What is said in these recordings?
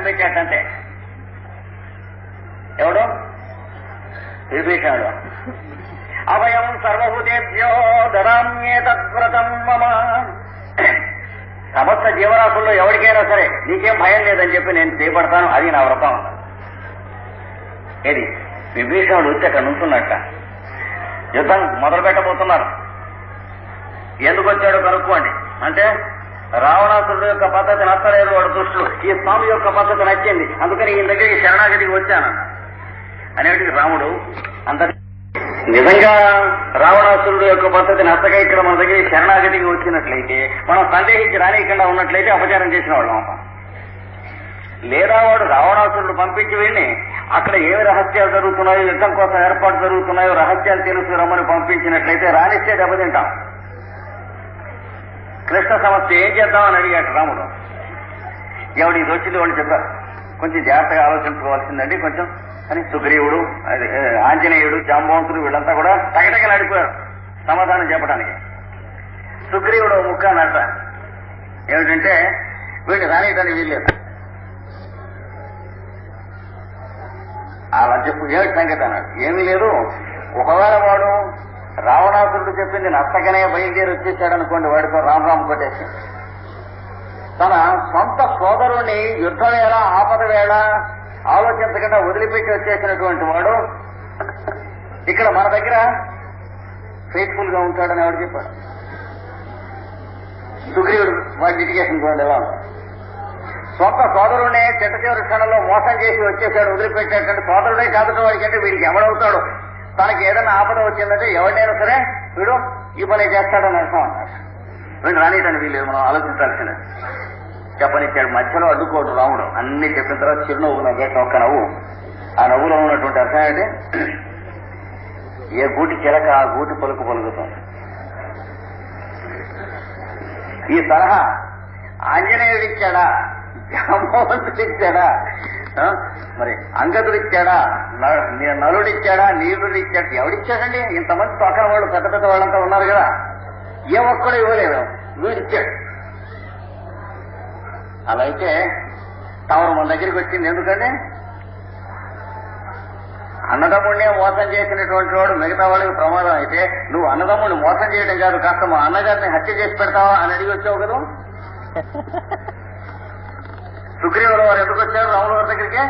పెట్టాడంటే ఎవడు విభీషణుడు. అభయం సర్వభూతేభ్యో దదామ్యే తద్వ్రతం మమ. సమస్త జీవరాశుల్లో ఎవరికైనా సరే నీకేం భయం లేదని చెప్పి నేను చేపడతాను, అది నా వ్రతం. ఏది విభీషణుడు వచ్చి అక్కడ నుంచున్నట్ట. యుద్ధం మొదలు పెట్టబోతున్నారు. ఎందుకు వచ్చాడో కనుక్కోండి అంటే రావణాసురుడు యొక్క పద్ధతి నచ్చలేదు వాడు దుష్టులు. ఈ స్వామి యొక్క పద్ధతి నచ్చింది, అందుకని ఈయన దగ్గరికి శరణాగతికి వచ్చానన్న అనేటికి రాముడు అందరి నిజంగా రావణాసురుడు యొక్క పద్ధతి నచ్చగా ఇక్కడ మన దగ్గర శరణాగతికి వచ్చినట్లయితే మనం సందేహించి రానియకుండా ఉన్నట్లయితే అపచారం చేసిన వాళ్ళం. లేదా వాడు రావణాసురుడు పంపించి వెళ్ళి అక్కడ ఏమి రహస్యాలు జరుగుతున్నాయో, యుద్ధం కోసం ఏర్పాటు జరుగుతున్నాయో రహస్యాలు తెలుసుకురమ్మని పంపించినట్లయితే రానిస్తే దెబ్బతింటాం. కృష్ణ సమస్య ఏం చేద్దామని అడిగాడు రాముడు. ఎవడు ఇది వచ్చింది వాళ్ళు చెప్పారు, కొంచెం జాగ్రత్తగా ఆలోచించుకోవాల్సిందండి కొంచెం అని సుగ్రీవుడు, ఆంజనేయుడు, జాంబవంతుడు వీళ్ళంతా కూడా టగటగలాడిపోయారు సమాధానం చెప్పడానికి. సుగ్రీవుడు ముక్క నట్ట ఏమిటంటే వీడిని రానియటానికి వీల్లేదు. అలా చెప్పు ఏమిటి సంగతి అన్నాడు. ఏమీ లేదు, ఒకవేళ వాడు రావణాసురుడు చెప్పింది నచ్చకనే బయలుదేరి వచ్చేసాడు అనుకోండి, వాడితో రామ్ కొట్టేసి తన సొంత సోదరుణ్ణి యుద్ధ వేళ ఆపద వేళ ఆలోచించకుండా వదిలిపెట్టి వచ్చేసినటువంటి వాడు ఇక్కడ మన దగ్గర ఫెయిత్ఫుల్ గా ఉంటాడని ఎవరు చెప్పాడు? సుగ్రీవుడు వాడి లిటిగేషన్ చూడండి ఎలా ఉంటాడు. సొంత సోదరుడే చిట్ట చివరి క్షణంలో మోసం చేసి వచ్చేసాడు, వదిలిపెట్టేటంటే సోదరుడే కాదు వాడికి, అంటే వీడికి ఎవడవుతాడు? తనకి ఏదైనా ఆపద వచ్చిందంటే ఎవరినైనా సరే వీడు ఈ పని చేస్తాడని అర్థం అన్నాడు. వీడు రానియటానికి వీళ్ళు మనం ఆలోచించాల్సిందే. చెప్పనిచ్చాడు, మధ్యలో అడ్డుకోడు రాముడు. అన్ని చెప్పిన తర్వాత చిరునవ్వు నవ్వేట ఒక్క నవ్వు. ఆ నవ్వులో ఉన్నటువంటి అర్థం ఏంటి? ఏ గూటి చిలక ఆ గూటి పలుకు పలుకుతుంది. ఈ తరహా ఆంజనేయుడు ఇచ్చాడా, జాంబవంతుడు ఇచ్చాడా, మరి అంగదుడు ఇచ్చాడా, నలుడిచ్చాడా, నీరుడు ఇచ్చాడు, ఎవడిచ్చాడండి? ఇంతమంది పక్కన వాళ్ళు పెద్ద పెద్ద వాళ్ళంతా ఉన్నారు కదా, ఏ ఒక్కడు ఇవ్వలేదు, వీడిచ్చాడు. అలా అయితే తమరు మన దగ్గరికి వచ్చింది ఎందుకండి? అన్నదమ్ముడినే మోసం చేసినటువంటి వాడు మిగతా వాళ్ళకి ప్రమాదం అయితే నువ్వు అన్నదమ్ముడిని మోసం చేయడం కాదు, కాస్త మా అన్నగారిని హత్య చేసి పెడతావా అని అడిగి వచ్చావు కదా. సుగ్రీవుడు వారు ఎందుకు వచ్చారు రాముల వారి దగ్గరికి?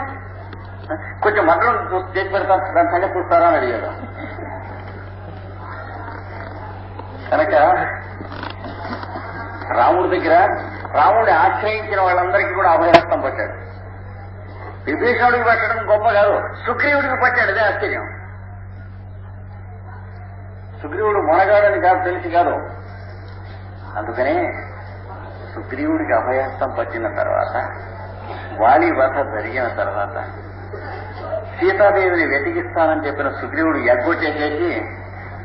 కొంచెం మరణం చేసి పెడతాను, దాని సంగతి చూస్తారా అని అడిగాడు. కనుక రాముడి దగ్గర రాముడిని ఆశ్రయించిన వాళ్ళందరికీ కూడా అభయహస్తం పట్టాడు. విభీషణుడికి పట్టడం గొప్ప కాదు, సుగ్రీవుడికి పట్టాడు. అదే ఆశ్చర్యం. సుగ్రీవుడు మొనగాడని కాదు, తెలిసి కాదు. అందుకనే సుగ్రీవుడికి అభయహస్తం పట్టిన తర్వాత, వాలి వధ జరిగిన తర్వాత సీతాదేవిని వెతికిస్తానని చెప్పిన సుగ్రీవుడు ఎగ్గొట్టేసేసి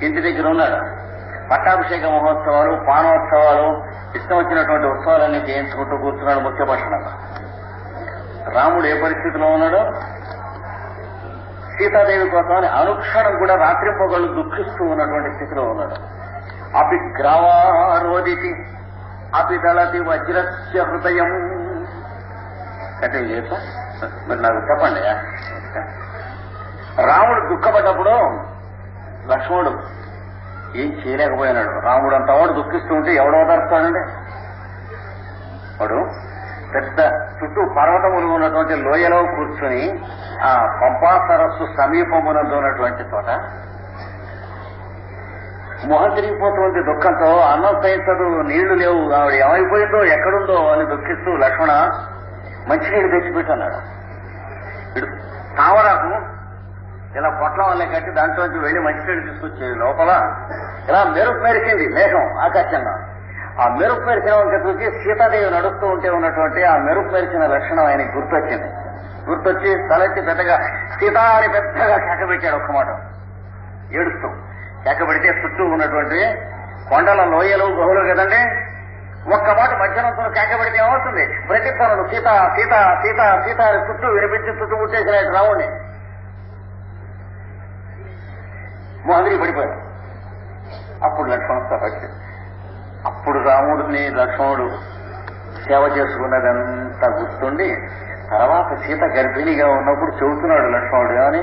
ఇంటి దగ్గర ఉన్నాడు. పట్టాభిషేక మహోత్సవాలు, పానోత్సవాలు, ఇష్టం వచ్చినటువంటి ఉత్సవాలన్నీ చేయించుకుంటూ కూర్చున్నాడు ముఖ్య పట్టణంలో. రాముడు ఏ పరిస్థితిలో ఉన్నాడో, సీతాదేవి కోసమని అనుక్షణం కూడా రాత్రింపగళ్ళు దుఃఖిస్తూ ఉన్నటువంటి స్థితిలో ఉన్నాడు. అపి గ్రావారోదితి అపి దళతి వజ్రస్య హృదయం అంటే చేస్తా మరి నాకు చెప్పండి. రాముడు దుఃఖపడ్డప్పుడు లక్ష్మణుడు ఏం చేయలేకపోయినాడు. రాముడు అంతా వాడు దుఃఖిస్తూ ఉంటే ఎవడో దర్స్తాడండి. వాడు పెద్ద చుట్టూ పర్వతములు ఉన్నటువంటి లోయలో కూర్చుని ఆ పంపా సరస్సు సమీపమునందు ఉన్నటువంటి చోట మొహం తిరిగిపోతుంది దుఃఖంతో. అన్నం సహించదు, నీళ్లు లేవు, ఆవిడ ఏమైపోయిందో ఎక్కడుందో అని దుఃఖిస్తూ లక్ష్మణ మంచినీళ్ళు తెచ్చిపెట్టన్నాడు. ఇడు తావరాకు ఇలా పొట్లం వల్లే కట్టి దాంట్లోంచి వెళ్లి మంచినీళ్ళు తీసుకొచ్చేది. లోపల ఇలా మెరుపు మెరిసింది మేఘం ఆకాశంగా. ఆ మెరుపు మెరిసిన వంక చూసి సీతాదేవి నడుస్తూ ఉంటే ఉన్నటువంటి ఆ మెరుపు మెరిసిన లక్షణం ఆయనకి గుర్తొచ్చింది. గుర్తొచ్చి తలెత్తి పెద్దగా సీతా అని పెద్దగా కేకబెట్టాడు. ఒక్క మాట ఏడుస్తూ కేకబెడితే చుట్టూ ఉన్నటువంటి కొండల లోయలు గుహలు కదండి. ఒక్క మాట మధ్యాహ్నం కేకబెడితే ఏమవుతుంది? ప్రతిధ్వనులు సీత సీత సీత సీత అని చుట్టూ వినిపించి చుట్టూ ముట్టేసినట్టు రావుని మొహదిరి పడిపోయాడు. అప్పుడు లక్ష్మణుడితో పట్టి అప్పుడు రాముడిని లక్ష్మణుడు సేవ చేసుకున్నదంతా గుర్తుండి తర్వాత సీత గర్భిణిగా ఉన్నప్పుడు చెబుతున్నాడు లక్ష్మణుడు అని,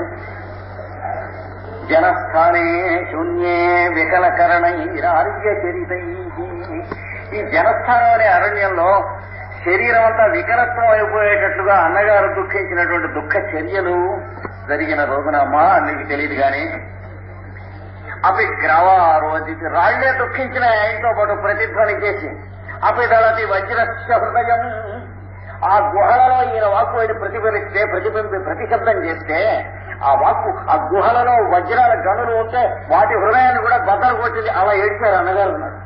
జనస్థానే శూన్యే వికలకరణైరార్య చరితై. ఈ జనస్థానం అనే అరణ్యంలో శరీరం అంతా వికలత్వం అయిపోయేటట్లుగా అన్నగారు దుఃఖించినటువంటి దుఃఖ చర్యలు జరిగిన రోజున అమ్మా నీకు తెలియదు గాని, అవి గ్రవారోజి రాళ్లే దుఃఖించిన ఆయనతో పాటు ప్రతిధ్వని చేసి, అపిదళతి వజ్రస్య హృదయం, ఆ గుహలలో ఈయన వాక్కు వెళ్ళి ప్రతిశబ్దం చేస్తే ఆ వాక్కు ఆ గుహలలో వజ్రాల గనులు ఉంటే వాటి హృదయాన్ని కూడా బద్దలు కొట్టింది. అలా ఏడ్చారు అన్నగారు ఉన్నాడు.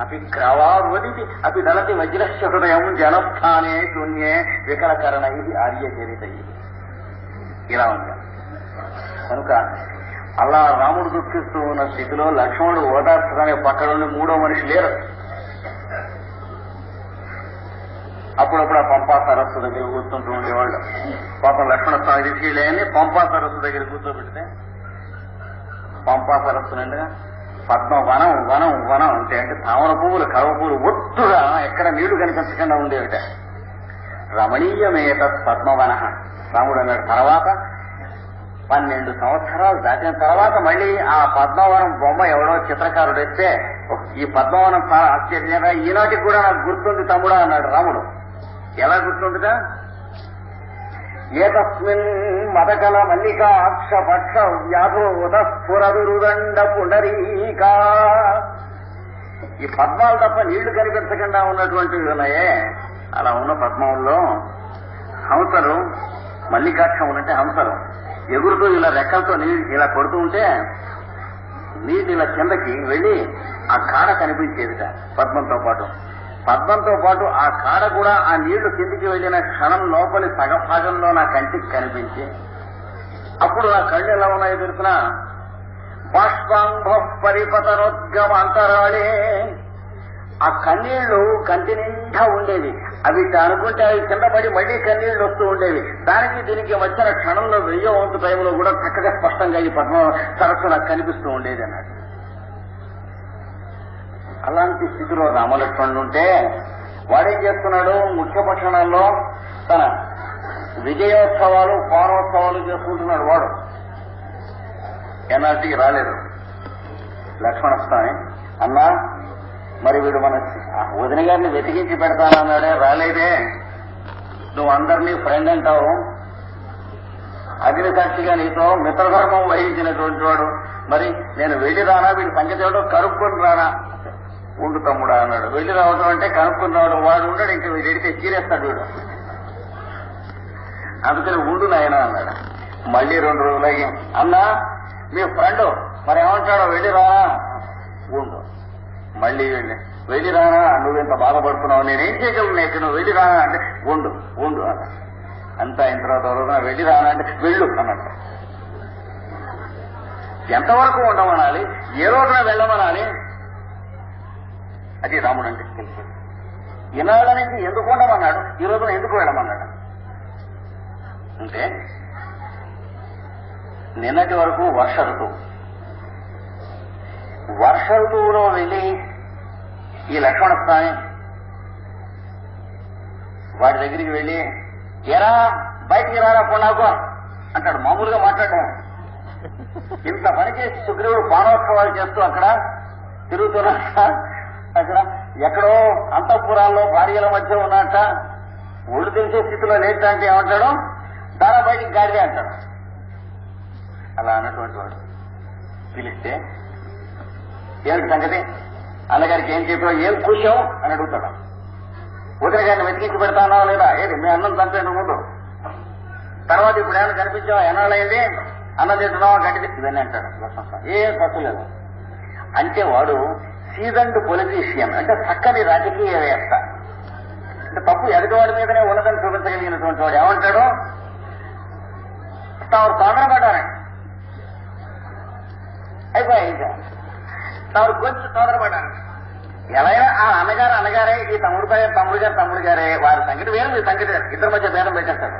అపి గ్రవారోజి అపి దళతి వజ్రస్య హృదయం జనస్థానే శూన్యే వికలకరణ ఇది ఆర్య చరిత. ఇలా ఉంది. కనుక అలా రాముడు దుఃఖిస్తూ ఉన్న స్థితిలో లక్ష్మణుడు ఓదార్చడానికి పక్కనుండి మూడో మనిషి లేరు. అప్పుడప్పుడు ఆ పంపా సరస్సు దగ్గర కూర్చుంటూ ఉండేవాళ్ళు. పాపం లక్ష్మణ స్వామి తీసుకెళ్ళని పంపా సరస్సు దగ్గర కూర్చోబెడితే, పంపా సరస్సు నిండుగా పద్మ వనం వనం వనం అంటే తామర పువ్వులు కడవ పువ్వులు ఒత్తుగా ఎక్కడ నీళ్లు కనిపించకుండా ఉండేవిట. రమణీయమేత పద్మవన. రాముడు అన్నాడు. తర్వాత 12 సంవత్సరాలు దాటిన తర్వాత మళ్ళీ ఆ పద్మవనం బొమ్మ ఎవడో చిత్రకారుడు ఇస్తే, ఈ పద్మవనం చాలా ఆశ్చర్యంగా ఈనాటికి కూడా నాకు గుర్తుంది తమ్ముడా అన్నాడు రాముడు. ఎలా గుర్తుందిట? ఏతస్మిన్ మదకల మల్లికాక్ష పక్ష వ్యాధోద స్ఫురదురుదండ పుండరీకా. ఈ పద్మాలు తప్ప నీళ్లు కనిపించకుండా ఉన్నటువంటివి ఉన్నాయే, అలా ఉన్న పద్మంలో హంసలు, మల్లికాక్షం ఉన్నట్టే హంసలు ఎగురుతూ ఇలా రెక్కలతో నీళ్ళు ఇలా కొడుతూ ఉంటే నీళ్ళు ఇలా కిందకి వెళ్లి ఆ కాడ కనిపించేదిట. పద్మంతో పాటు ఆ కాడ కూడా ఆ నీళ్లు కిందికి వెళ్లిన క్షణం లోపలి సగభాగంలో నా కంటికి కనిపించి, అప్పుడు నా కళ్ళు ఎలా ఉన్నాయో తెలిసిన బాష్పాంభ పరిపతనోద్గమ అంతరాళే. ఆ కన్నీళ్లు కంటి నిండా ఉండేవి. అవి అనుకుంటే అవి కింద పడి మళ్లీ కన్నీళ్లు వస్తూ ఉండేవి. దానికి దీనికి వచ్చిన క్షణంలో 1000వ వంతు టైంలో కూడా చక్కగా స్పష్టంగా ఈ పద్మ సరస్సు నాకు కనిపిస్తూ ఉండేది అన్నాడు. అలాంటి స్థితిలో రామలక్ష్మణుడు ఉంటే వాడేం చేస్తున్నాడు? ముఖ్యపట్టణాల్లో తన విజయోత్సవాలు పౌరోత్సవాలు చేసుకుంటున్నాడు. వాడు ఎన్ఆర్టీకి రాలేదు. లక్ష్మణస్వామి అన్నా, మరి వీడు మన వదిన గారిని వెతికించి పెడతానన్నాడే, రాలేదే. నువ్వు అందరినీ ఫ్రెండ్ అంటావు, అగ్ని సాక్షిగా నీతో మిత్రధర్మం వహించినటువంటి వాడు, మరి నేను వెళ్లి రానా? వీడి సంగతి ఏమిటో కనుక్కొని రానా? ఉండు తమ్ముడా అన్నాడు. వెళ్లి రావడం అంటే కనుక్కుని రావడం. వాడు ఉండడు, ఇంకా వీడు ఎడితే చీరేస్తాడు వీడు. అందుకని ఉండు నాయన అన్నాడు. మళ్లీ 2 రోజులు అయ్యాం. అన్నా మీ ఫ్రెండ్ మరి ఏమంటాడో, వెళ్ళి రానా? ఉండు. మళ్లీ వెళ్ళి రానా? నువ్వెంత బాధపడుతున్నావు, నేనేం చేయగలను నీకు, నువ్వు వెళ్ళి రానా అంటే ఉండు ఉండు అన్న. అంతా అయిన తర్వాత రోజున వెళ్ళి రానా అంటే వెళ్ళు అన్నట్టు. ఎంతవరకు ఉండమనాలి, ఏ రోజున వెళ్ళమనాలి, అది రాముడు అంటే తెలుసు. ఈనాడు నుంచి ఎందుకు ఉండమన్నాడు, ఈ రోజున ఎందుకు వెళ్ళమన్నాడు అంటే, నిన్నటి వరకు వర్ష ఋతువులో వెళ్ళి ఈ లక్ష్మణస్వామి వాడి దగ్గరికి వెళ్ళి, ఎరా బయటికి రారా పొన్నాకో అంటాడు. మామూలుగా మాట్లాడాడు. ఇంత పని చేసి సుగ్రీవుడు పానోత్సవాలు చేస్తూ అక్కడ తిరుగుతున్నట్ట, అక్కడ ఎక్కడో అంతఃపురాల్లో భార్యల మధ్య ఉన్నట్ట, ఒళ్ళు తెలిసే స్థితిలో లేదంటే ఏమంటాడు, దాని బయటికి గాడిదే అంటాడు. అలా అన్నటువంటి వాడు పిలిస్తే, ఏమిటి సంగతి, అన్నగారికి ఏం చెప్పావు, ఏం కూర్చావు అని అడుగుతాడు. వదిన గారిని వెతికించి పెడతానా లేదా, ఏది మీ అన్నం చంపేందు ముందు, తర్వాత ఇప్పుడు ఏమైనా కనిపించావా, ఎన్నాళ్ళైంది, అన్నం తింటున్నావా, గడ్డి ఇవన్నీ అంటాడు. ఏం తప్పు లేదు అంటే వాడు సీజన్డ్ పొలిటీషియన్, అంటే చక్కని రాజకీయవేత్త. అంటే తప్పు ఎదుటివాడి మీదనే ఉన్నదని చూపించగలిగినటువంటి వాడు ఏమంటాడు, తాను తొందరపడ్డానండి అయిపోయి, తాను కొంచెం తొందరపడ్డాను. ఎలా అయినా ఆ అన్నగారే, ఈ తమ్ముడు గారే, వారి సంగతి వేరు, మీ సంగతి వేరు. ఇద్దరి మధ్య భేదం పెట్టేస్తాడు.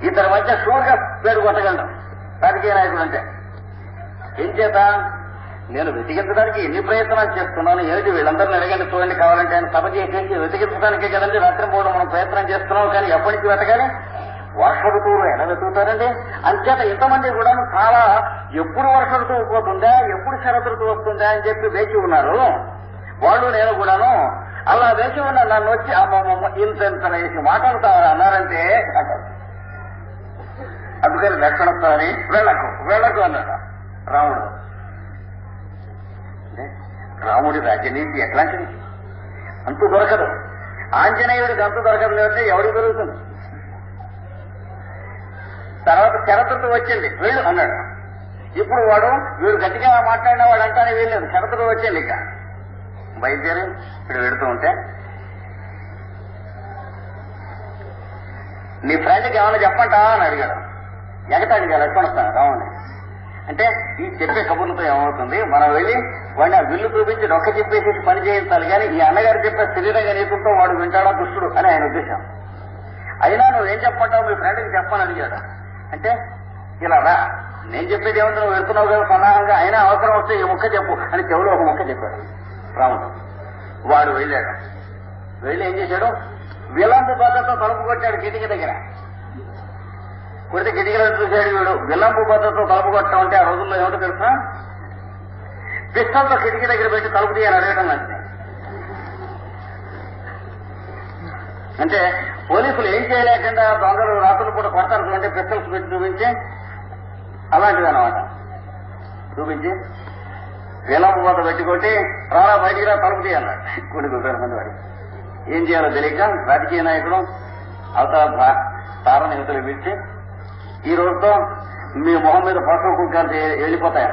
ఇద్దరి మధ్య షూర్గా పేరు కొట్టగలరు రాజకీయ నాయకుడు అంటే. ఏం చేత నేను వెతికించడానికి ఎన్ని ప్రయత్నాలు చేస్తున్నాను, ఏమిటి వీళ్ళందరినీ అడగండి చూడండి కావాలంటే ఆయన సభ చేసేసి వెతికించడానికే కదండి రాత్రి పూట మనం ప్రయత్నం చేస్తున్నాం. కానీ ఎప్పటి నుంచి వెతకాలి? వర్ష ఋతువులు ఎలా వెతుకుతారండి? అంచేత ఇంతమంది కూడా చాలా ఎప్పుడు వర్ష ఋతువు పోతుందా, ఎప్పుడు శరత్ ఋతువు వస్తుందా అని చెప్పి వేచి ఉన్నారు. వాళ్ళు నేను కూడాను అలా వేచి ఉన్న నన్ను వచ్చి అమ్మమ్మ ఇంత వేసి మాట్లాడుతారా అన్నారంటే అంటారు. అందుకని లక్ష్మణస్వామి వెళ్ళకు అన్నాడు రాముడు. రాముడి రాజనీతి ఎట్లాంటిది? అంతు దొరకదు. ఆంజనేయుడికి అంతు దొరకదు లేదంటే ఎవరికి దొరుకుతుంది? తర్వాత శరతృతు వచ్చింది, వెళ్ళు అన్నాడు. ఇప్పుడు వాడు వీడు గట్టిగా మాట్లాడిన వాడు అంటానే వీల్లేదు. శరతృతు వచ్చింది, ఇక బయలుదేరి ఇప్పుడు వెడుతూ ఉంటే నీ ఫ్రెండ్కి ఏమైనా చెప్పంటా అని అడిగాడు. ఎగతాడిగా లక్ష్మణస్వామి రాముడిని. అంటే ఈ చెప్పే కబుర్లతో ఏమవుతుంది, మనం వెళ్ళి వాడిని ఆ విల్లు చూపించి డొక్క చెప్పేసి పని చేయించాలి. కానీ ఈ అన్నగారు చెప్పే శరీరంగా నీతులతో వాడు వింటాడా దుష్టుడు అని ఆయన ఉద్దేశం. అయినా నువ్వేం చెప్పంటావు మీ ఫ్రెండ్కి చెప్పని అడిగాడు. అంటే ఇలా రా, నేను చెప్పేది ఏమంటే నువ్వు వెళ్తున్నావు కదా సన్నాహంగా, అయినా అవసరం వస్తే ఈ ముక్క చెప్పు అని చెవులో ఒక ముక్క చెప్పాడు రాముడు. వాడు వెళ్ళాడు. వెళ్ళి ఏం చేశాడు, విలంబు బద్దతో తలుపు కొట్టాడు కిటికీ దగ్గర. కొడితే కిటికీలో చూశాడు వీడు. విలంబు బద్దతో తలుపు కొట్టడం అంటే ఆ రోజుల్లో ఏమిటో తెలుసా, పిస్టల్తో కిటికీ దగ్గర పెట్టి తలుపు తీయని అడగడం లాంటిది. అంటే పోలీసులు ఏం చేయలేకుండా దొంగలు రాత్రులు పూట కొడతారు చూడండి, పిస్టల్స్ పెట్టి చూపించి అలాంటిది అనమాట. చూపించి విలంబు బద్ద పెట్టుకొట్టి రారా బయటికి రా తలుపు తీయన్నాడు. కొన్ని గుర్రాల మంది వాడికి ఏం చేయాలో తెలియక రాజకీయ నాయకుడు అవతల తారని యువతలు పిలిచి ఈ రోజుతో మీ మొహం మీద పసుపు కుంకాలు వెళ్ళిపోతాయి.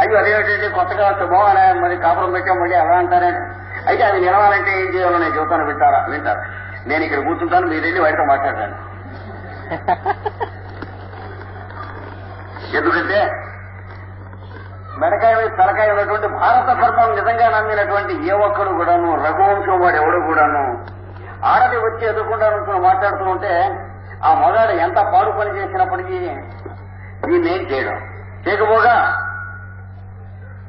అయ్యో అదేమిటంటే కొత్తగా శుభం మరి కాపురం పెట్టాం మళ్ళీ అలా అంటారే. అయితే అది నిలవాలంటే ఏం చేయాలో నేను చెబుతాను, వింటారు. నేను ఇక్కడ కూర్చుంటాను, మీరు వెళ్ళి వాడితో మాట్లాడతాను. ఎందుకంటే మెడకాయ మీద తలకాయ ఉన్నటువంటి భారత ధర్మం నిజంగా నమ్మినటువంటి ఏ ఒక్కడు కూడాను, రఘువంశం వాడు ఎవడు కూడాను ఆడది వచ్చి ఎదుర్కొంటా మాట్లాడుతూ ఉంటే ఆ మగాడు ఎంత పాడు పని చేసినప్పటికీ దీన్ని ఏం చేయడం చేయకపోగా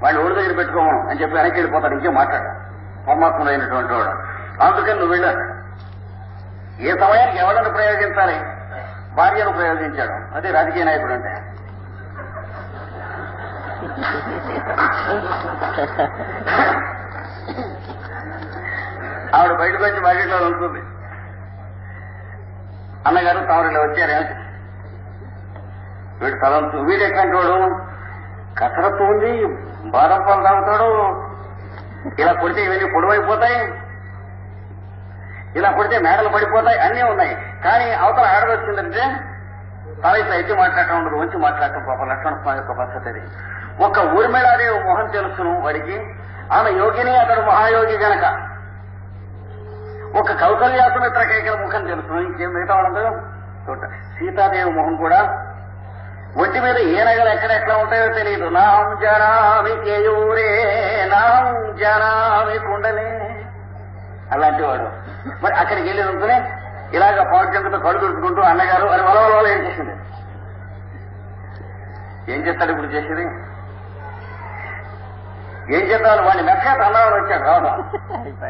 వాడిని ఓడి దగ్గర పెట్టుకోమను అని చెప్పి వెనక్కి వెళ్ళిపోతాడు. ఇంకే మాట్లాడు పరమాత్ముడు అయినటువంటి వాడు. అందుకని నువ్వు వెళ్ళాడు. ఏ సమయానికి ఎవరిని ప్రయోగించాలి? భార్యను ప్రయోగించాడు. అదే రాజకీయ నాయకుడు అంటే. ఆవిడ బయటకు వచ్చి బకెట్లో ఉంటుంది. అన్నగారు తమరిలో వచ్చారు. వీడు తలంతు వీడు ఎట్లాంటి వాడు, కసరత్తు ఉంది, బాదం పాలు తాగుతాడు. ఇలా కొడితే ఇవన్నీ పొడవైపోతాయి, ఇలా కొడితే మేడలు పడిపోతాయి, అన్నీ ఉన్నాయి. కానీ అవతల ఆడది వచ్చిందంటే తల ఇట్లా ఎత్తి మాట్లాడటం ఉండదు, వచ్చి మాట్లాడటం. పాప లక్ష్మణస్వామి యొక్క పద్ధతి అది. ఒక్క ఊర్మిళాదేవి మొహం తెలుసును వాడికి. ఆమె యోగిని, అతడు మహాయోగి గనక. ఒక కౌసల్యాసుమిత్ర కేకల ముఖం తెలుసును, ఇంకేం మిగతా వాళ్ళందరూ చూడ. సీతాదేవి మొహం కూడా ఒంటి మీద ఏ నగలు ఎక్కడెట్లా ఉంటాయో తెలియదు. నాం జనామి కేయూరే, నాం జనామి కుండలే, అలాంటి వాడు. మరి అక్కడికి వెళ్ళి ఉంటేనే ఇలాగ పాడుచెందుతో కళ్ళు తుడుచుకుంటూ అన్నగారు అని వలవల ఏం చేసింది. ఏం చేస్తాడు ఇప్పుడు చేసేది? ఏం చేద్దామని వాడిని మెక్కత అన్నవాడు వచ్చాడు రావడం.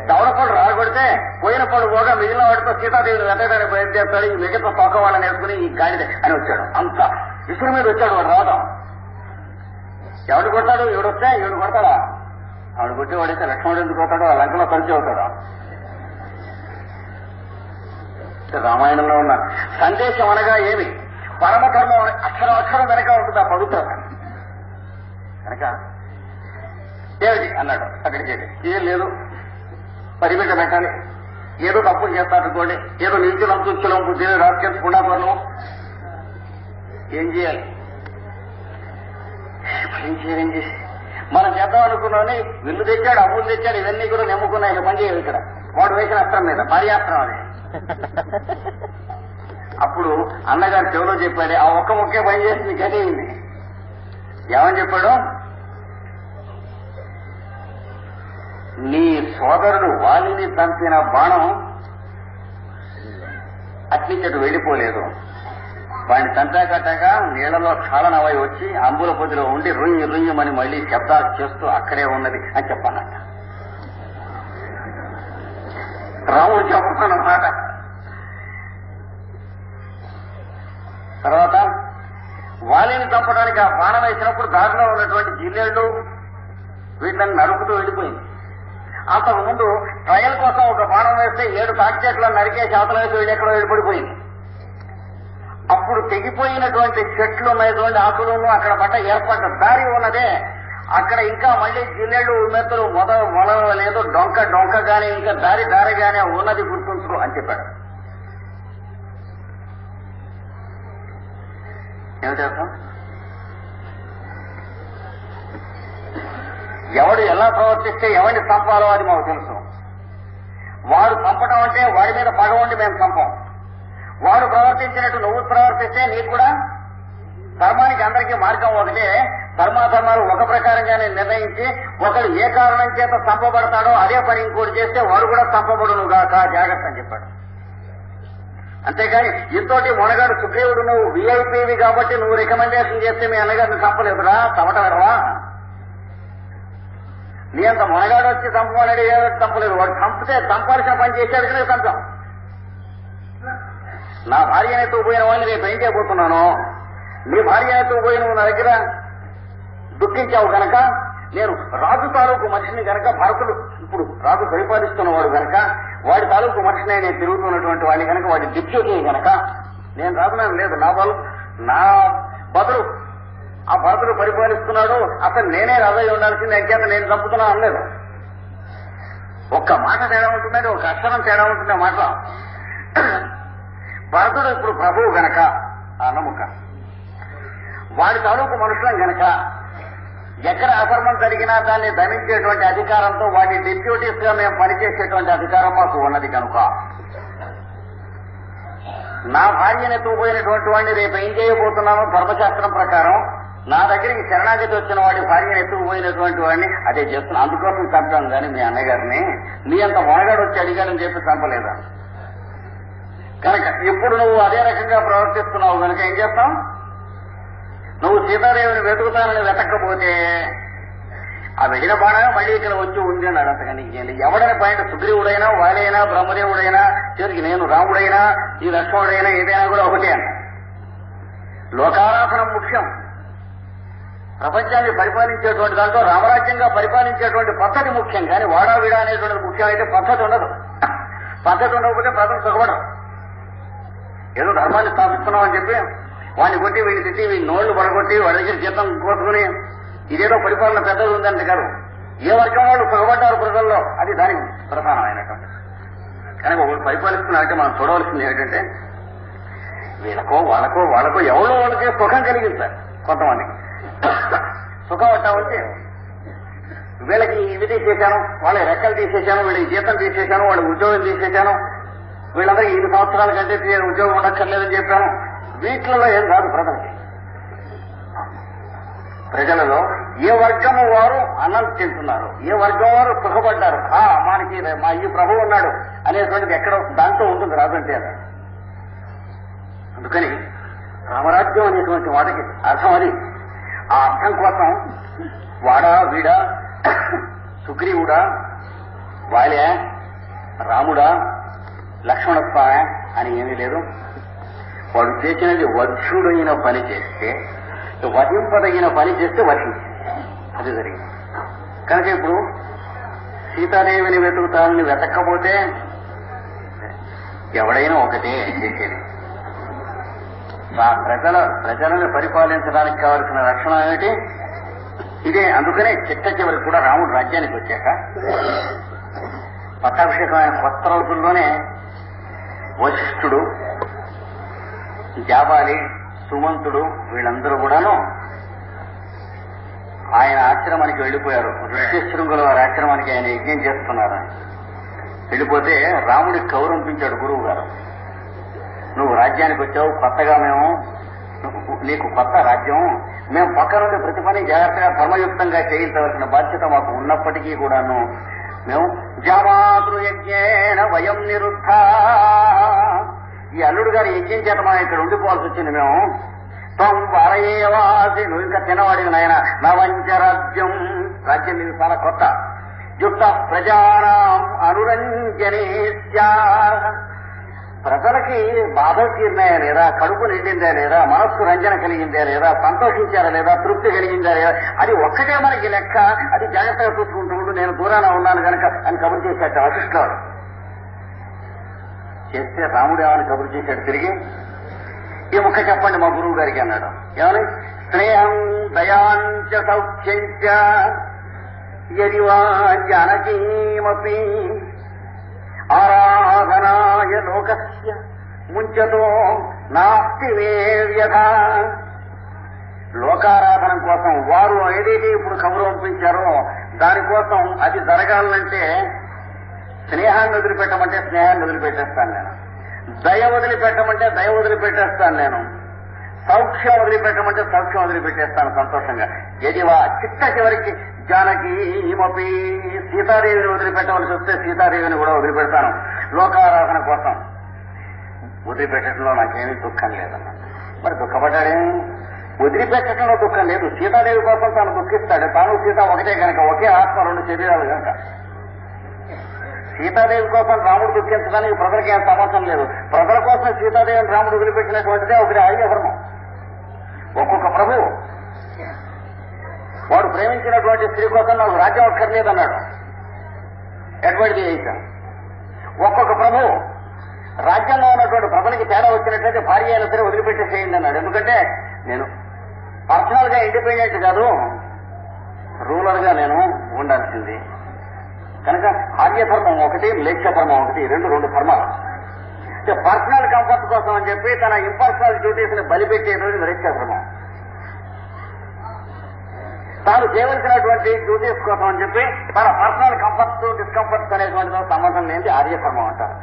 దవడపడు రాగొడితే పోయిన పడు పోగా మిగిలిన వాడితో సీతాదేవిని వెతకడానికి ప్రయత్నిస్తాడు. ఈ మిగతా తొక్క వాళ్ళని వేసుకుని ఈ గాడిద అని వచ్చాడు. అంత విసురు మీద వచ్చాడు వాడు రావడం. ఎవడు కొడతాడు? ఎవడు వస్తే ఎవడు కొడతాడా? ఆవిడ కొట్టేవాడైతే లక్ష్మణుడు ఎందుకు కొడతాడు? ఆ లంకలో కలిసి అవుతాడు. రామాయణంలో ఉన్న సందేశం అనగా ఏమి? పరమధర్మం అక్షరం అక్షరం వెనక ఉంటుంది ఆ పవిత్రత. కనుక ఏమిటి అన్నాడు. అక్కడికి ఏం లేదు, పరిమిట పెట్టాలి. ఏదో తప్పులు చేస్తారనుకోండి, ఏదో నిల్చులం తుచ్చులం బుద్ధిని రాసుకెళ్ళకుండా పనులు ఏం చేయాలి? ఏం చేసి మనం చేద్దాం అనుకున్నామని విల్లు తెచ్చాడు, అమ్ములు తెచ్చాడు, ఇవన్నీ కూడా నమ్ముకున్నాయి. పని చేయాలి. ఇక్కడ వాడు వేసిన అస్త్రం మీద భార్యాస్త్రం అది. అప్పుడు అన్నగారు చెవులో చెప్పాడు, ఆ ఒక్క ముక్కే పని చేసింది గదేయింది. ఏమని చెప్పాడు? నీ సోదరుడు వాలిని చంపిన బాణం అట్నించటు వెళ్ళిపోలేదు, వాడిని చంపాకట్టాక నీళ్లలో క్షాళనవై వచ్చి అంబుల పొదిలో ఉండి రుయ్యి రుయ్యమని మళ్లీ శబ్దాలు చేస్తూ అక్కడే ఉన్నది అని చెప్పానట. రాముడు చెప్పానమాట. తర్వాత వాలిని చంపడానికి ఆ బాణం వేసినప్పుడు దారిలో ఉన్నటువంటి జిల్లేళ్లు వీటిని నరుకుతూ వెళ్ళిపోయింది. అంతకుముందు ట్రయల్ కోసం ఒక బాణం వేస్తే 7 తాటి చెట్లను నరికేసి అవతల వేసి వెళ్ళి ఎక్కడో వెళ్ళిపడిపోయింది. అప్పుడు తెగిపోయినటువంటి చెట్లు ఉన్నటువంటి ఆకులను అక్కడ పట్ట ఏర్పడ్డ దారి ఉన్నదే అక్కడ ఇంకా మళ్లీ జిల్లేళ్లు మెత్తలు మొదలలేదు, డొంకగానే ఇంకా దారిగానే ఉన్నది గుర్తుంచుకో అని చెప్పాడు. ఏమిటి అర్థం? ఎవడు ఎలా ప్రవర్తిస్తే ఎవరిని చంపాలో అది మాకు తెలుసు. వాడు చంపడం అంటే వాడి మీద పగ ఉండి మేము చంపం. వాడు ప్రవర్తించినట్టు నువ్వు ప్రవర్తిస్తే నీకు కూడా ధర్మానికి అందరికీ మార్గం ఒకటే. ధర్మాధర్మాలు ఒక ప్రకారంగానే నిర్ణయించి ఒకడు ఏ కారణం చేత చంపబడతాడో అదే పని ఇంకోటి చేస్తే వాడు కూడా చంపబడునుగాక, జాగ్రత్త అని చెప్పాడు. అంతేకాని ఇంతోటి మొనగాడు సుగ్రీవుడు నువ్వు విఐపీవి కాబట్టి నువ్వు రికమెండేషన్ చేస్తే మీ అన్నగారిని చంపలేదురా, చంపటరా. నీ అంత మొనగాడు వచ్చి చంపమన్నాడు, ఏదో చంపలేదు. వాడు చంపితే చంపాల్సిన పని చేశాడు కనుక చంపాం. నా భార్య ఎత్తుకు పోయిన వాళ్ళని రేపు ఏం చేయబోతున్నాను, నీ భార్య ఎత్తుకు పోయి నువ్వు నా దగ్గర దుఃఖించావు కనుక నేను రాజు తాలూకు మనిషిని కనుక భరతుడు ఇప్పుడు రాజు పరిపాలిస్తున్నవాడు కనుక వాడి తాలూకు మనిషిని నేను తిరుగుతున్నటువంటి వాడిని కనుక వాడి డిప్యూటీ కనుక నేను రాజునని లేదు, నా బదులు ఆ భరతుడు పరిపాలిస్తున్నాడు, అసలు నేనే రాజయ్య ఉండాల్సింది అంచేత నేను చంపుతున్నా అనలేదు. ఒక్క మాట తేడా ఉంటుందంటే ఒక అక్షరం తేడా ఉంటుంది ఆ మాట. భరతుడు ఇప్పుడు ప్రభువు గనక అన్నముక వాడి తాలూకు మనుషులం గనక ఎక్కడ అధర్మం జరిగినా దాన్ని దండించేటువంటి అధికారంతో వాటి డిప్యూటీస్ గా మేము పనిచేసేటువంటి అధికారం మాకు ఉన్నది కనుక నా భార్యను ఎత్తుకుపోయినటువంటి వాడిని రేపు ఏం చేయబోతున్నానో ధర్మశాస్త్రం ప్రకారం నా దగ్గరికి శరణాగతి వచ్చిన వాడి భార్యను ఎత్తుకుపోయినటువంటి వాడిని అదే చేస్తున్నాను. అందుకోసం చంపాను కానీ మీ అన్నగారిని నీ అంత మొనగాడు వచ్చి అడిగాడని చెప్పి చంపలేదా కనుక ఇప్పుడు నువ్వు అదే రకంగా ప్రవర్తిస్తున్నావు కనుక ఏం చేస్తాం, నువ్వు సీతాదేవిని వెతుకుతానని వెతకపోతే ఆ వెళ్ళిన బాణమే మళ్ళీ ఇక్కడ వచ్చి ఉంది అన్నాడు. అంతకని ఎవడని పైన సుగ్రీవుడైనా వాలైనా బ్రహ్మదేవుడైనా చివరికి నేను రాముడైనా ఈ లక్ష్మణుడైనా ఏదైనా కూడా ఒకటే అన్న. లోకారాధనం ముఖ్యం. ప్రపంచాన్ని పరిపాలించేటువంటి దాంట్లో రామరాజ్యంగా పరిపాలించేటువంటి పద్ధతి ముఖ్యం, కానీ వాడా వీడా అనేటువంటిది ముఖ్యం. అయితే పద్ధతి ఉండదు. పద్ధతి ఉండకపోతే ప్రజలు సుఖపడరు. ఏదో ధర్మాన్ని స్థాపిస్తున్నాం అని చెప్పి వాడిని కొట్టి వీడిని తిట్టి వీడి నోళ్లు పడగొట్టి వాడి దగ్గర జీతం కోసుకుని ఇదేదో పరిపాలన పెద్దది ఉందంటే కాదు. ఏ వర్గం వాళ్ళు సుఖపడ్డారు ప్రజల్లో అది దానికి ప్రధానమైనటువంటి. కనుక ఒకరు పరిపాలిస్తున్నారంటే మనం చూడవలసింది ఏంటంటే వీళ్ళకో వాళ్ళకో ఎవరో వాళ్ళకి సుఖం కలిగించారు. కొంతమందికి సుఖం పట్టామంటే వీళ్ళకి ఇవి తీసేశాను, వాళ్ళకి రెక్కలు తీసేశాను, వీళ్ళకి జీతం తీసేశాను, వాళ్ళ ఉద్యోగం తీసేశాను, వీళ్ళందరికీ 5 సంవత్సరాల కంటే ఉద్యోగం ఉండక్కర్లేదని చెప్పాను. వీటిలో ఏం కాదు ప్రజలలో ఏ వర్గము వారు అన్నం తింటున్నారు, ఏ వర్గం వారు సుఖపడ్డారు, మనకి మా ఈ ప్రభువు ఉన్నాడు అనేటువంటిది ఎక్కడో దాంతో ఉంటుంది రాజంటే అది. అందుకని రామరాజ్యం అనేటువంటి వాటికి అర్థం అది. ఆ అర్థం కోసం వాడా వీడా సుగ్రీవుడా వాలే రాముడా లక్ష్మణస్వామి అని ఏమీ లేదు. వాడు చేసినది వధ్యుడైన పని చేస్తే వధింపదగిన పని చేస్తే వధించి అది జరిగింది. కనుక ఇప్పుడు సీతాదేవిని వెతుకుతానని వెతక్కపోతే ఎవడైనా ఒకటే చేసేది. ప్రజలను పరిపాలించడానికి కావలసిన రక్షణ ఏమిటి ఇదే. అందుకనే చిట్ట చివరికి కూడా రాముడు రాజ్యానికి వచ్చాక పట్టాభిషేకమైన కొత్త రోజుల్లోనే వశిష్ఠుడు జాబాలి సుమంతుడు వీళ్ళందరూ కూడాను ఆయన ఆశ్రమానికి వెళ్లిపోయారు. ఋష్యశృంగుల వారి ఆశ్రమానికి ఆయన యజ్ఞం చేస్తున్నారని వెళ్ళిపోతే రాముడికి కౌరంపించాడు గురువు గారు. నువ్వు రాజ్యానికి వచ్చావు, కొత్తగా మేము నీకు కొత్త రాజ్యం, మేము పక్క నుండి ప్రతి పని జాగ్రత్తగా ధర్మయుక్తంగా చేయించవలసిన బాధ్యత మాకు ఉన్నప్పటికీ కూడాను మేము జామాతృయజ్ఞేన వయం నిరుద్ధ ఈ అల్లుడు గారి యజ్ఞం చేత మనం ఇక్కడ ఉండిపోవాల్సి వచ్చింది మేము. త్వం వరయేవాసి, నువ్వు ఇంకా తినవాడివి నాయన. నవంచ రాజ్యం, రాజ్యం నీకు చాలా కొత్త. యుక్త ప్రజానాం అనురంజనే స్యాః, ప్రజలకి బాధలు తీరినాయా లేదా, కడుపు నిండిందా లేదా, మనస్సు రంజన కలిగిందా లేదా, సంతోషించారా లేదా, తృప్తి కలిగిందా లేదా, అది ఒక్కటే మనకి లెక్క. అది జాగ్రత్తగా చూసుకుంటూ నేను దూరాన ఉన్నాను కనుక అని కబురు చేశాడు వశిష్ఠుడు. చేస్తే రాముడు ఏమని కబురు చేశాడు తిరిగి, ఈ ముక్క చెప్పండి మా గురువు గారికి అన్నాడు. ఏమని? స్నేహం దయాంచ సౌఖ్యంచ యదివా జానకీమపి ఆరాధనాయ లోకస్య ముంచతో నాస్తి మే వ్యథ. లోకారాధన కోసం వారు ఏదైతే ఇప్పుడు కబురు పంపించారో దానికోసం అది జరగాలంటే స్నేహాన్ని వదిలిపెట్టమంటే స్నేహాన్ని వదిలిపెట్టేస్తాను నేను, దయ వదిలిపెట్టమంటే దయ వదిలిపెట్టేస్తాను నేను, సౌఖ్యం వదిలిపెట్టమంటే సౌఖ్యం వదిలిపెట్టేస్తాను సంతోషంగా. ఎదివా చిట్ట చివరికి జానకి ఈమపి, సీతాదేవిని వదిలిపెట్టవలసి వస్తే సీతాదేవిని కూడా వదిలిపెడతాను లోకారాధన కోసం. వదిలిపెట్టడంలో నాకేమీ దుఃఖం లేదన్నా. మరి దుఃఖపడ్డాడే? వదిలిపెట్టడంలో దుఃఖం లేదు. సీతాదేవి కోసం తాను దుఃఖిస్తాడు. తాను సీత ఒకటే కనుక, ఒకే ఆత్మ రెండు శరీరాలు కనుక. సీతాదేవి కోసం రాముడు దుఃఖించడానికి ప్రజలకి ఏం సంబంధం లేదు. ప్రజల కోసం సీతాదేవిని రాముడు వదిలిపెట్టినటువంటిదే ఒకటి ఆర్యధర్మం. ఒక్కొక్క ప్రభు వాడు ప్రేమించినటువంటి స్త్రీ కోసం నాకు రాజ్యం అక్కర్లేదన్నాడు, ఎటువంటిది చేశాను. ఒక్కొక్క ప్రభు రాజ్యంలో ఉన్నటువంటి ప్రజలకి తేడా వచ్చినట్లయితే భార్య అయినా సరే వదిలిపెట్టేసేయండి అన్నాడు. ఎందుకంటే నేను పర్సనల్ గా ఇండిపెండెంట్ కాదు, రూలర్ గా నేను ఉండాల్సింది కనుక ఆర్యధర్మం ఒకటి, లేఖ్యధర్మం ఒకటి, రెండు ధర్మాలు. పర్సనల్ కంఫర్ట్ కోసం అని చెప్పి తన ఇంపర్సనల్ డ్యూటీస్ ని బలిపెట్టేటువంటి లేఖ్యధర్మం, తాను చేయవలసినటువంటి డ్యూటీస్ కోసం అని చెప్పి తన పర్సనల్ కంఫర్ట్స్ డిస్కంఫర్ట్స్ అనేటువంటి సంబంధం లేని ఆర్యధర్మం అంటారు.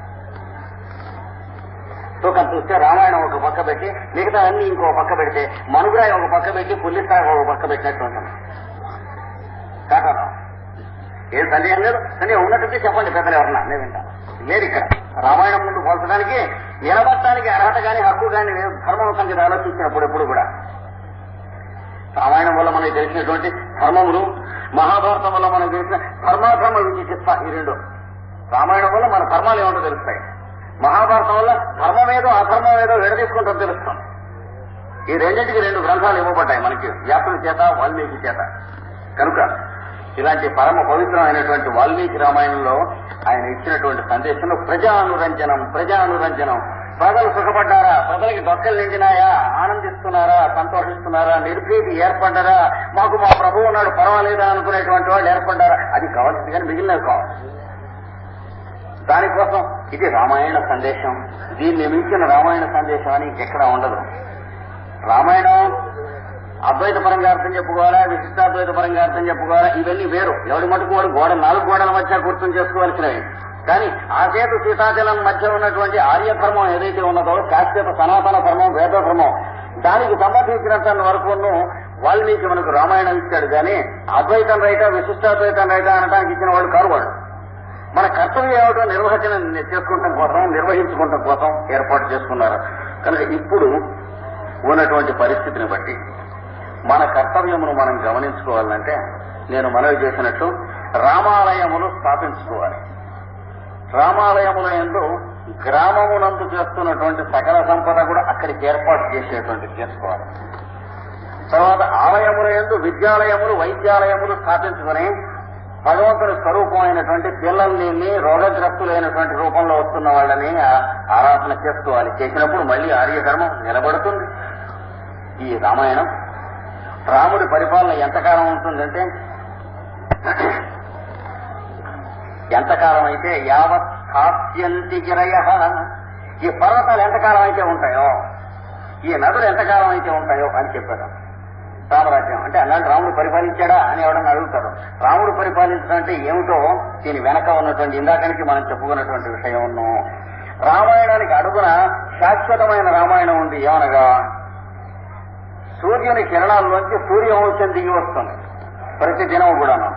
తూకం చూస్తే రామాయణం ఒక పక్క పెట్టి మిగతా అన్ని ఇంకో పక్క పెడితే మనుగురాయి ఒక పక్క పెట్టి పుల్లిస్తాయి ఒక పక్క పెట్టినట్టు ఉంటుంది. కాదా? ఏం సందేహం లేదు. సందేహం ఉన్నట్టు చెప్పండి పెద్దలు ఎవరన్నా, నేను వింటాను. లేదు ఇక్కడ రామాయణం ముందు పోల్చడానికి నిలబడటానికి అర్హత కానీ హక్కు కానీ ధర్మం సంగతి ఆలోచించినప్పుడు ఎప్పుడు కూడా రామాయణం వల్ల మనకి తెలిసినటువంటి ధర్మములు, మహాభారతం వల్ల మనకు తెలిసిన ధర్మాధర్మ విచికిత్స, ఈ రెండు. రామాయణం వల్ల మన ధర్మాలు ఏమిటో తెలుస్తాయి, మహాభారతం వల్ల ధర్మమేదో అధర్మమేదో విడదీసుకుంటాం తెలుస్తాం. ఈ రెండింటికి రెండు గ్రంథాలు ఇవ్వబడ్డాయి మనకి, వ్యాసుని చేత వాల్మీకి చేత. కనుక ఇలాంటి పరమ పవిత్రమైనటువంటి వాల్మీకి రామాయణంలో ఆయన ఇచ్చినటువంటి సందేశంలో ప్రజానురంజనం. ప్రజలు సుఖపడ్డారా, ప్రజలకి డొక్కలు నిండినాయా, ఆనందిస్తున్నారా, సంతోషిస్తున్నారా, నిర్భీతి ఏర్పడ్డారా, మాకు మా ప్రభువు ఉన్నాడు పర్వాలేదా అనుకునేటువంటి వాళ్ళు ఏర్పడ్డారా, అది కావాల్సింది కానీ మిగిలినవి కావాలి. దానికోసం ఇది రామాయణ సందేశం. దీన్ని మించిన రామాయణ సందేశం అని ఇంకెక్కడా ఉండదు. రామాయణం అద్వైత పరంగా అర్థం చెప్పుకోవాలా, విశిష్టాద్వైత పరంగా అర్థం చెప్పుకోవాలా, ఇవన్నీ వేరు. ఎవరి మటుకు వాడు నాలుగు గోడల మధ్య కూర్చొని చేసుకోవాల్సినవి. కానీ ఆసేతు సీతాచలం మధ్య ఉన్నటువంటి ఆర్యధర్మం ఏదైతే ఉన్నదో, శాశ్వత సనాతన ధర్మం, వేదధర్మం, దానికి సంబంధించినంత వరకు వాల్మీకి మనకు రామాయణం ఇచ్చాడు. కానీ అద్వైతం రైటా విశిష్టాద్వైతం రైటా అనడానికి ఇచ్చిన వాళ్ళు కారు వాళ్ళు. మన కర్తవ్యం ఏమిటో నిర్వహించుకుంటాం కోసం ఏర్పాటు చేసుకున్నారు. కనుక ఇప్పుడు ఉన్నటువంటి పరిస్థితిని బట్టి మన కర్తవ్యమును మనం గమనించుకోవాలంటే నేను మనవి చేసినట్టు రామాలయములు స్థాపించుకోవాలి. రామాలయముల యందు గ్రామమునందు చేస్తున్నటువంటి సకల సంపద కూడా అక్కడికి ఏర్పాటు చేసుకోవాలి. తర్వాత ఆలయముల యందు విద్యాలయములు, వైద్యాలయములు స్థాపించుకుని భగవంతుని స్వరూపమైనటువంటి పిల్లల్ని రోగగ్రస్తులైనటువంటి రూపంలో వస్తున్న వాళ్ళని ఆరాధన చేసుకోవాలి. చేసినప్పుడు మళ్లీ ఆర్యధర్మం నిలబడుతుంది. ఈ రామాయణం రాముడి పరిపాలన ఎంతకాలం ఉంటుందంటే, ఎంతకాలం అయితే యావత్ స్థాస్యంతి గిరయః, ఈ పర్వతాలు ఎంతకాలం అయితే ఉంటాయో, ఈ నదులు ఎంతకాలం అయితే ఉంటాయో అని చెప్పారు. రామరాజ్యం అంటే అలాంటి రాముడు పరిపాలించాడా అని ఎవడన్నా అడుగుతారు. రాముడు పరిపాలించడం అంటే ఏమిటో దీని వెనక ఉన్నటువంటి ఇందాకనికి మనం చెప్పుకున్నటువంటి విషయం. రామాయణానికి అడుగున శాశ్వతమైన రామాయణం ఉంది. ఏమనగా సూర్యుని కిరణాల్లోంచి సూర్యవంశం దిగి వస్తుంది ప్రతి దినం కూడాను.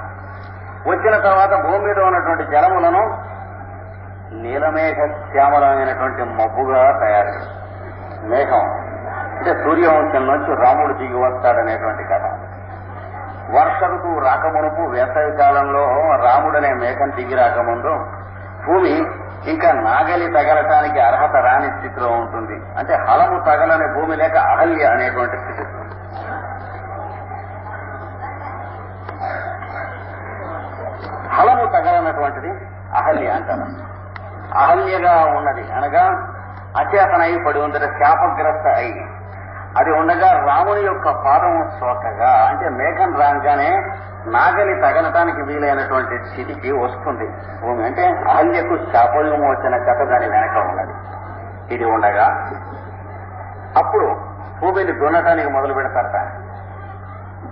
వచ్చిన తర్వాత భూమి మీద ఉన్నటువంటి జలములను నీలమేఘ శ్యామలమైనటువంటి మబ్బుగా తయారు. మేఘం అంటే సూర్యవంశం నుంచి రాముడు దిగి వస్తాడనేటువంటి కథ. వర్ష ఋతువు రాకమునుపు వేసవి కాలంలో రాముడనే మేఘం దిగి రాకముందు భూమి ఇంకా నాగలి తగలటానికి అర్హత రాని స్థితిలో ఉంటుంది. అంటే హలము తగలని భూమి లేక అహల్య అనేటువంటి స్థితి. హలము తగలనటువంటిది అహల్య అంటారు. అహల్యగా ఉన్నది అనగా అచేతనై పడి ఉందట, శాపగ్రస్త అయి అది ఉండగా రాముని యొక్క పాదం సోకగా అంటే మేఘం రాగానే నాగలి తగలటానికి వీలైనటువంటి స్థితికి వస్తుంది భూమి. అంటే అహల్యకు శాపయోగం వచ్చిన కథ దాని వెనక ఉన్నది. ఇది ఉండగా అప్పుడు భూమిని దున్నటానికి మొదలు పెడతారట.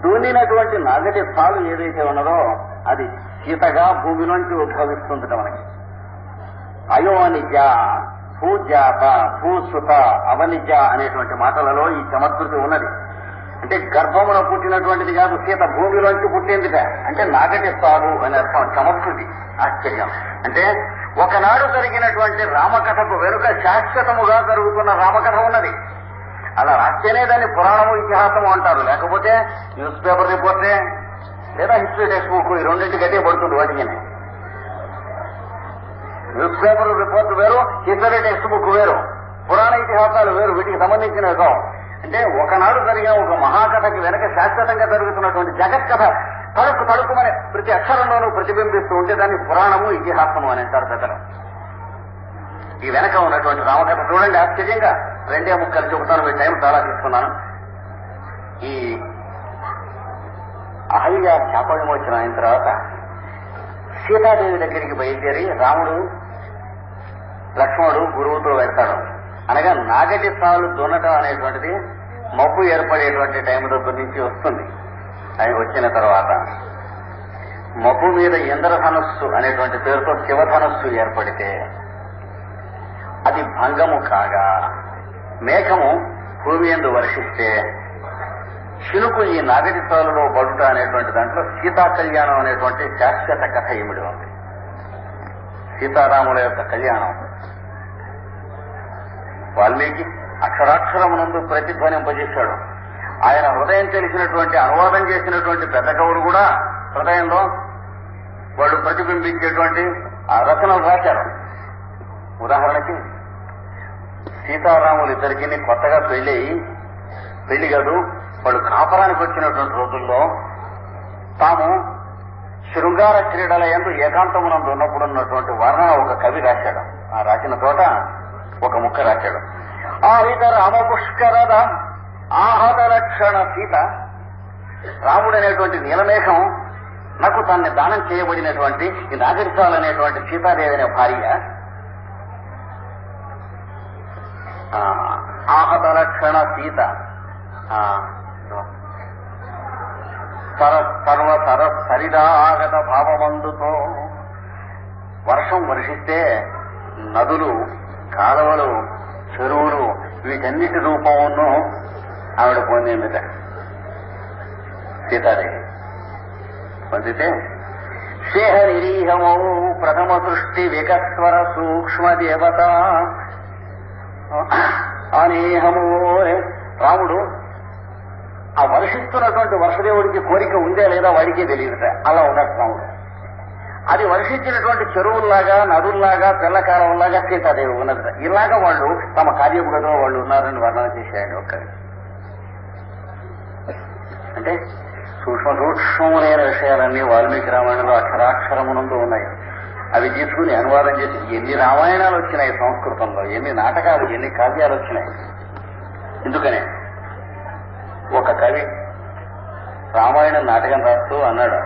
దున్నినటువంటి నాగటి తాలు ఏదైతే ఉన్నదో అది సీతగా భూమిలోంచి ఉద్భవిస్తుందట మనకి. అయోనిజ, భూజాత, భూసుత, అవనిజ అనేటువంటి మాటలలో ఈ చమత్కృతి ఉన్నది. అంటే గర్భమున పుట్టినటువంటిది కాదు, సీత భూమిలోంచి పుట్టిందిట. అంటే నాగటి తాడు అని అర్థం. చమత్కృతి, ఆశ్చర్యం. అంటే ఒకనాడు జరిగినటువంటి రామకథకు వెనుక శాశ్వతముగా జరుగుతున్న రామకథ ఉన్నది. అలా రాస్తేనే దాన్ని పురాణము ఇతిహాసము అంటారు. లేకపోతే న్యూస్ పేపర్ రిపోర్టే లేదా హిస్టరీ టెక్స్ట్ బుక్, ఈ రెండింటి గట్టే పడుతుంది వాటికి. న్యూస్ పేపర్ రిపోర్ట్ వేరు, హిస్టరీ టెక్స్ట్ బుక్ వేరు, పురాణ ఇతిహాసాలు వేరు. వీటికి సంబంధించిన అంటే ఒకనాడు జరిగిన ఒక మహాకథకి వెనక శాశ్వతంగా జరుగుతున్నటువంటి జగత్ కథ తడుకుమని ప్రతి అక్షరంలోనూ ప్రతిబింబిస్తూ ఉంటే దాన్ని పురాణము ఇతిహాసము అని అంటారు పెద్దలు. ఈ వెనక ఉన్నటువంటి రామకథ చూడండి, ఆశ్చర్యంగా. రెండే ముక్కలు చెబుతాను, మీ టైం చాలా తీసుకున్నాను. ఈ అహల్య శాప విమోచన అయిన తర్వాత సీతాదేవి దగ్గరికి బయలుదేరి రాముడు లక్ష్మణుడు గురువుతో వెళ్తాడు. అనగా నాగటి సాలు దున్నటం అనేటువంటిది మబ్బు ఏర్పడేటువంటి టైం దగ్గర నుంచి వస్తుంది. అది వచ్చిన తర్వాత మబ్బు మీద ఇంద్రధనస్సు అనేటువంటి పేరుతో శివధనస్సు ఏర్పడితే అది భంగము కాగా మేఘము భూమి యందు వర్షిస్తే శినుకు ఈ నాగటి సాలులో పడుట అనేటువంటి దాంట్లో సీతా కళ్యాణం అనేటువంటి శాశ్వత కథ ఇమిడి ఉంది. సీతారాముల యొక్క కళ్యాణం వాల్మీకి అక్షరాక్షరమునందు ప్రతిధ్వనింపజేశాడు. ఆయన హృదయం తెలిసినటువంటి అనువాదం చేసినటువంటి పెద్ద కవులు కూడా హృదయంలో వాళ్ళు ప్రతిబింబించేటువంటి రచనలు రాశారు. ఉదాహరణకి సీతారాములు ఇద్దరికి కొత్తగా పెళ్లి కాదు, వాళ్ళు కాపరానికి వచ్చినటువంటి రోజుల్లో తాము శృంగార క్రీడల యందు ఏకాంతమునందు ఉన్నప్పుడు ఉన్నటువంటి వర్ణన ఒక కవి రాశాడు. ఆ రాసిన చోట ఒక ముక్క రాశాడు. ఆహిత రామ పుష్కరద ఆహత లక్షణ సీత. రాముడు అనేటువంటి నీలమేఘం నాకు తన్ని దానం చేయబడినటువంటి ఈ నాగరికాలు అనేటువంటి సీతాదేవి అనే భార్య ఆహత లక్షణ సీత సర్వ సరిదాగత భావమందుతో వర్షం వర్షిస్తే నదులు, కాలువలు, చెరువులు వీటన్నిటి రూపమును ఆవిడ పొందిందిట. సీతాదేవి పొందితే శేహ నిరీహమౌ ప్రథమ సృష్టి వికస్వర సూక్ష్మ దేవత అనేహము. రాముడు ఆ వర్షిస్తున్నటువంటి వర్షదేవుడికి కోరిక ఉందే లేదా వాడికే తెలియదుట. అలా ఉన్నాడు రాముడు. అది వర్షించినటువంటి చెరువుల్లాగా, నదుల్లాగా, పిల్లకాలంలాగా సీతాదేవి ఉన్నది. ఇలాగా వాళ్ళు తమ కార్యముగతో వాళ్ళు ఉన్నారని వర్ణన చేశాయండి. ఒక్కరి అంటే సూక్ష్మమైన విషయాలన్నీ వాల్మీకి రామాయణంలో అక్షరాక్షరమునందు ఉన్నాయి. అవి తీసుకుని అనువాదం చేసి ఎన్ని రామాయణాలు వచ్చినాయి సంస్కృతంలో, ఎన్ని నాటకాలు, ఎన్ని కావ్యాలు వచ్చినాయి. ఎందుకనే ఒక కవి రామాయణం నాటకం రాస్తూ అన్నాడు,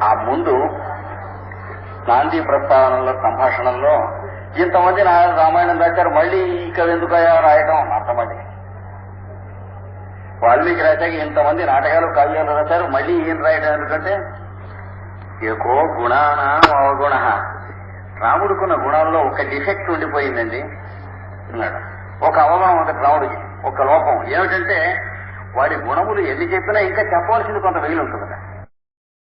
ఆ ముందు నాంది ప్రస్తావనలో సంభాషణల్లో ఇంతమంది రామాయణం రాశారు, మళ్ళీ ఈ కవి ఎందుకయా రాయటం అంతమంది. వాల్మీకి రాశాక ఇంతమంది నాటకాలు, కావ్యాలు రాశారు, మళ్ళీ ఏం రాయడం ఎందుకంటే ఏకో గుణాన అవగుణ. రాముడుకున్న గుణాల్లో ఒక డిఫెక్ట్ ఉండిపోయిందండి అన్నాడు. ఒక అవగుణం ఉంది రాముడికి, ఒక లోపం. ఏమిటంటే వాడి గుణములు ఎన్ని చెప్పినా ఇంకా చెప్పవలసింది కొంత మిగిలి ఉంటుంది.